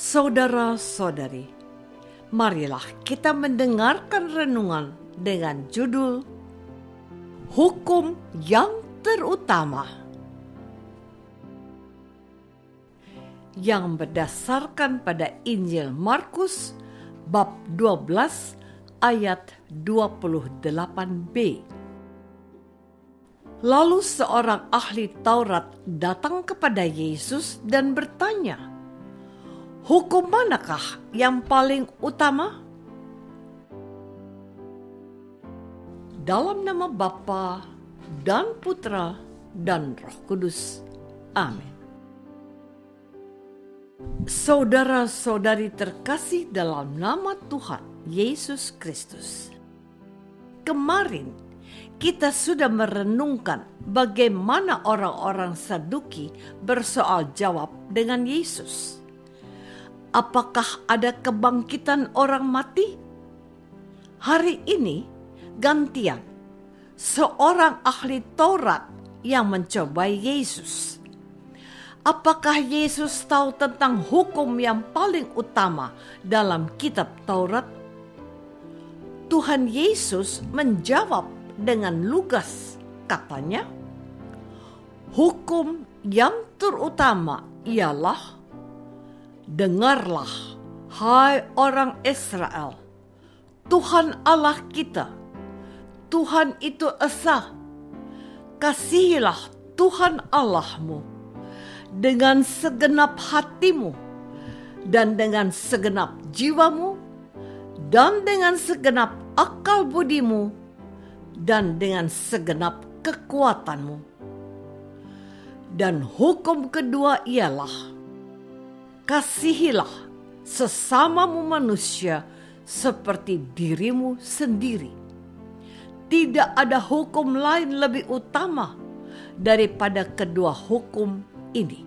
Saudara-saudari, marilah kita mendengarkan renungan dengan judul Hukum yang Terutama, yang berdasarkan pada Injil Markus bab 12 ayat 28b. Lalu seorang ahli Taurat datang kepada Yesus dan bertanya, "Hukum manakah yang paling utama?" Dalam nama Bapa dan Putra dan Roh Kudus. Amin. Saudara-saudari terkasih dalam nama Tuhan Yesus Kristus. Kemarin kita sudah merenungkan bagaimana orang-orang Saduki bersoal jawab dengan Yesus. Apakah ada kebangkitan orang mati? Hari ini gantian seorang ahli Taurat yang mencobai Yesus. Apakah Yesus tahu tentang hukum yang paling utama dalam kitab Taurat? Tuhan Yesus menjawab dengan lugas, katanya, "Hukum yang terutama ialah, dengarlah, hai orang Israel, Tuhan Allah kita, Tuhan itu esa. Kasihilah Tuhan Allahmu dengan segenap hatimu, dan dengan segenap jiwamu, dan dengan segenap akal budimu, dan dengan segenap kekuatanmu. Dan hukum kedua ialah, kasihilah sesamamu manusia seperti dirimu sendiri. Tidak ada hukum lain lebih utama daripada kedua hukum ini."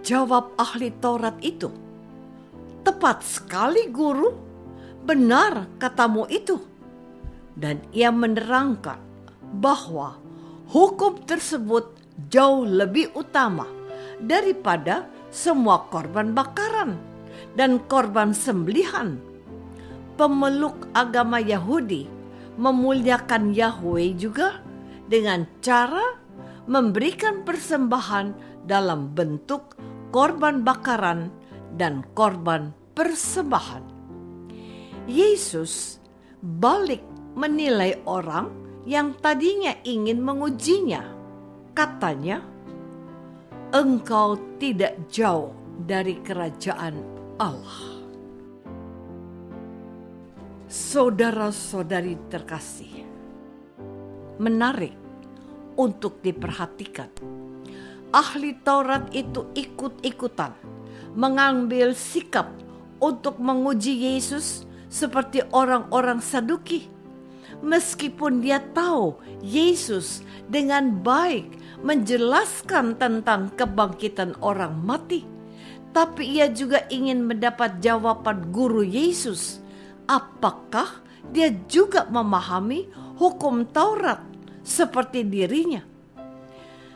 Jawab ahli Taurat itu, "Tepat sekali, Guru. Benar katamu itu." Dan ia menerangkan bahwa hukum tersebut jauh lebih utama daripada semua korban bakaran dan korban sembelihan. Pemeluk agama Yahudi memuliakan Yahweh juga dengan cara memberikan persembahan dalam bentuk korban bakaran dan korban persembahan. Yesus balik menilai orang yang tadinya ingin mengujinya. Katanya, "Engkau tidak jauh dari kerajaan Allah." Saudara-saudari terkasih, menarik untuk diperhatikan. Ahli Taurat itu ikut-ikutan mengambil sikap untuk menguji Yesus seperti orang-orang Saduki. Meskipun dia tahu Yesus dengan baik menjelaskan tentang kebangkitan orang mati, tapi ia juga ingin mendapat jawaban guru Yesus. Apakah dia juga memahami hukum Taurat seperti dirinya?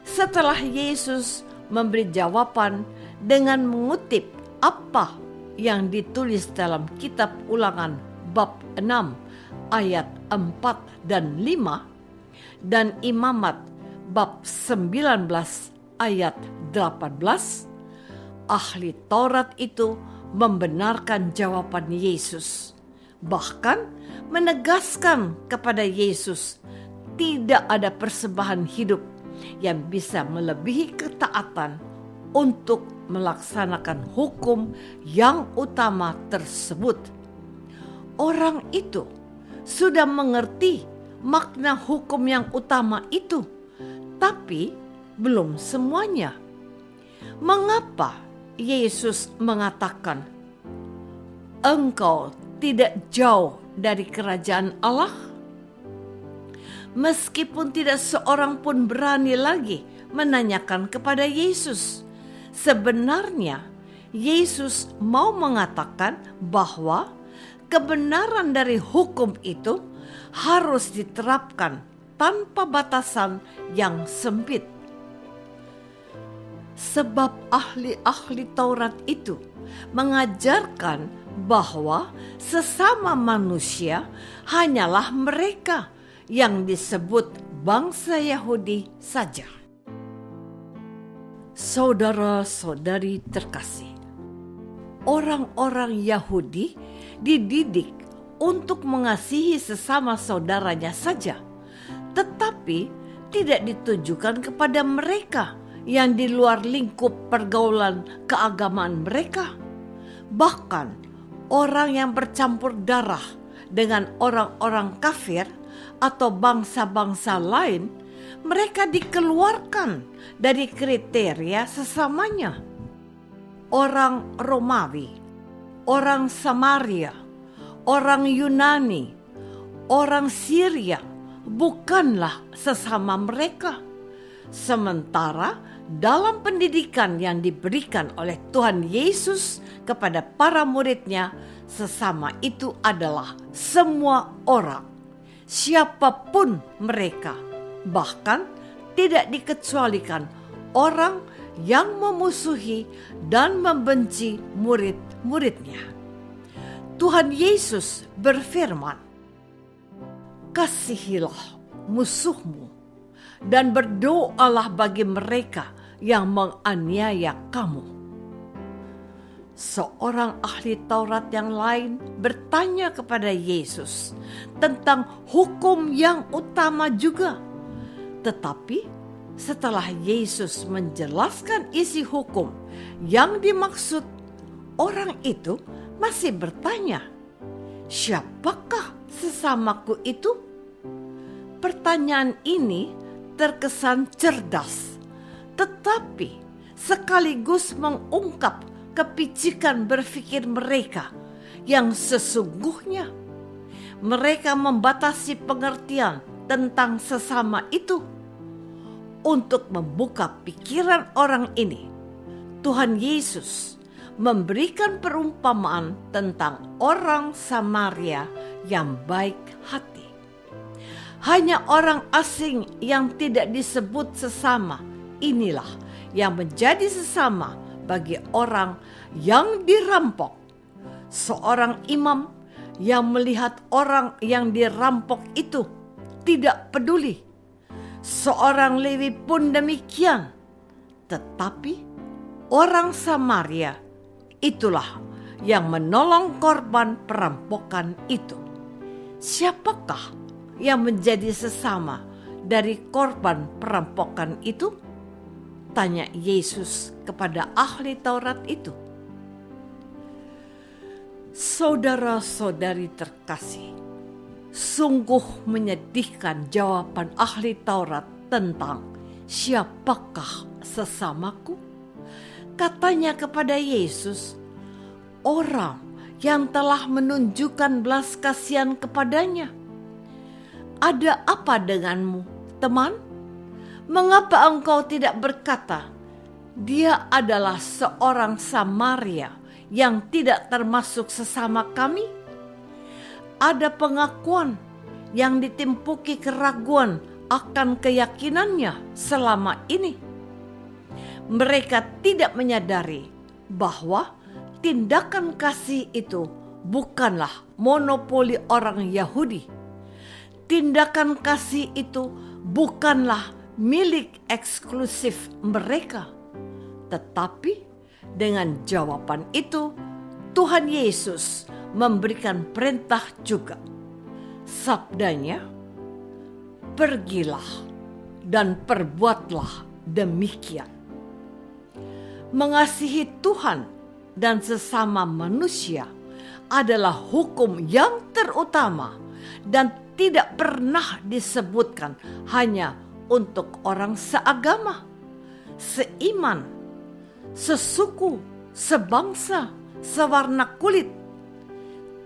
Setelah Yesus memberi jawaban dengan mengutip apa yang ditulis dalam kitab Ulangan bab 6 ayat 4 dan 5 dan Imamat bab 19 ayat 18, ahli Taurat itu membenarkan jawaban Yesus. Bahkan menegaskan kepada Yesus tidak ada persembahan hidup yang bisa melebihi ketaatan untuk melaksanakan hukum yang utama tersebut. Orang itu sudah mengerti makna hukum yang utama itu, tapi belum semuanya. Mengapa Yesus mengatakan, "Engkau tidak jauh dari kerajaan Allah"? Meskipun tidak seorang pun berani lagi menanyakan kepada Yesus, sebenarnya Yesus mau mengatakan bahwa kebenaran dari hukum itu harus diterapkan tanpa batasan yang sempit. Sebab ahli-ahli Taurat itu mengajarkan bahwa sesama manusia hanyalah mereka yang disebut bangsa Yahudi saja. Saudara-saudari terkasih, orang-orang Yahudi dididik untuk mengasihi sesama saudaranya saja, tetapi tidak ditujukan kepada mereka yang di luar lingkup pergaulan keagamaan mereka. Bahkan orang yang bercampur darah dengan orang-orang kafir atau bangsa-bangsa lain, mereka dikeluarkan dari kriteria sesamanya. Orang Romawi, orang Samaria, orang Yunani, orang Syria bukanlah sesama mereka. Sementara dalam pendidikan yang diberikan oleh Tuhan Yesus kepada para muridnya, sesama itu adalah semua orang, siapapun mereka, bahkan tidak dikecualikan orang yang memusuhi dan membenci murid-muridnya. Tuhan Yesus berfirman, "Kasihilah musuhmu dan berdoalah bagi mereka yang menganiaya kamu." Seorang ahli Taurat yang lain bertanya kepada Yesus tentang hukum yang utama juga. Tetapi setelah Yesus menjelaskan isi hukum yang dimaksud, orang itu masih bertanya, "Siapakah sesamaku itu?" Pertanyaan ini terkesan cerdas, tetapi sekaligus mengungkap kepicikan berpikir mereka yang sesungguhnya. Mereka membatasi pengertian tentang sesama itu. Untuk membuka pikiran orang ini, Tuhan Yesus memberikan perumpamaan tentang orang Samaria yang baik hati. Hanya orang asing yang tidak disebut sesama inilah yang menjadi sesama bagi orang yang dirampok. Seorang imam yang melihat orang yang dirampok itu tidak peduli. Seorang Lewi pun demikian. Tetapi orang Samaria itulah yang menolong korban perampokan itu. Siapakah yang menjadi sesama dari korban perampokan itu? Tanya Yesus kepada ahli Taurat itu. Saudara-saudari terkasih, sungguh menyedihkan jawaban ahli Taurat tentang siapakah sesamaku. Katanya kepada Yesus, orang yang telah menunjukkan belas kasihan kepadanya. Ada apa denganmu, teman? Mengapa engkau tidak berkata, dia adalah seorang Samaria yang tidak termasuk sesama kami? Ada pengakuan yang ditimpuki keraguan akan keyakinannya selama ini. Mereka tidak menyadari bahwa tindakan kasih itu bukanlah monopoli orang Yahudi. Tindakan kasih itu bukanlah milik eksklusif mereka. Tetapi dengan jawaban itu, Tuhan Yesus memberikan perintah juga. Sabdanya, "Pergilah dan perbuatlah demikian." Mengasihi Tuhan dan sesama manusia adalah hukum yang terutama dan tidak pernah disebutkan hanya untuk orang seagama, seiman, sesuku, sebangsa, sewarna kulit.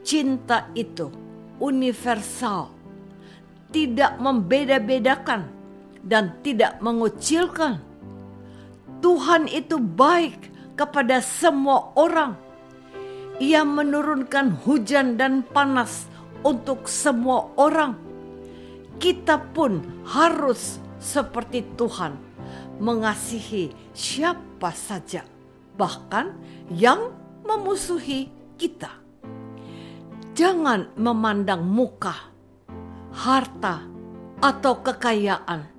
Cinta itu universal, tidak membeda-bedakan dan tidak mengucilkan. Tuhan itu baik kepada semua orang. Ia menurunkan hujan dan panas untuk semua orang. Kita pun harus seperti Tuhan, mengasihi siapa saja, bahkan yang memusuhi kita. Jangan memandang muka, harta, atau kekayaan.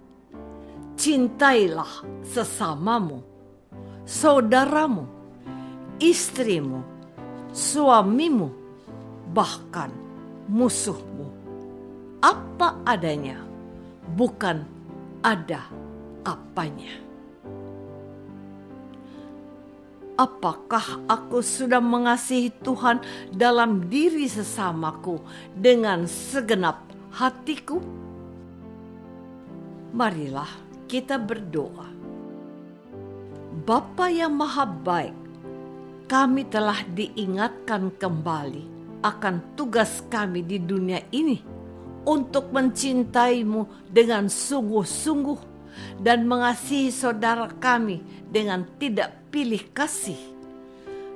Cintailah sesamamu, saudaramu, istrimu, suamimu, bahkan musuhmu. Apa adanya, bukan ada apanya. Apakah aku sudah mengasihi Tuhan dalam diri sesamaku dengan segenap hatiku? Marilah kita berdoa. Bapa yang Maha Baik, kami telah diingatkan kembali akan tugas kami di dunia ini untuk mencintaimu dengan sungguh-sungguh dan mengasihi saudara kami dengan tidak pilih kasih.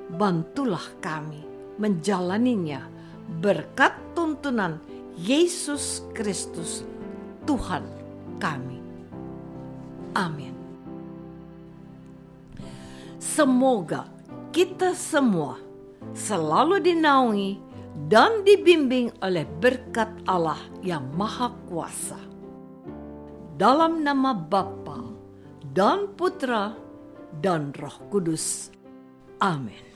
Bantulah kami menjalaninya berkat tuntunan Yesus Kristus, Tuhan kami. Amin. Semoga kita semua selalu dinaungi dan dibimbing oleh berkat Allah yang Maha Kuasa. Dalam nama Bapa dan Putra dan Roh Kudus. Amin.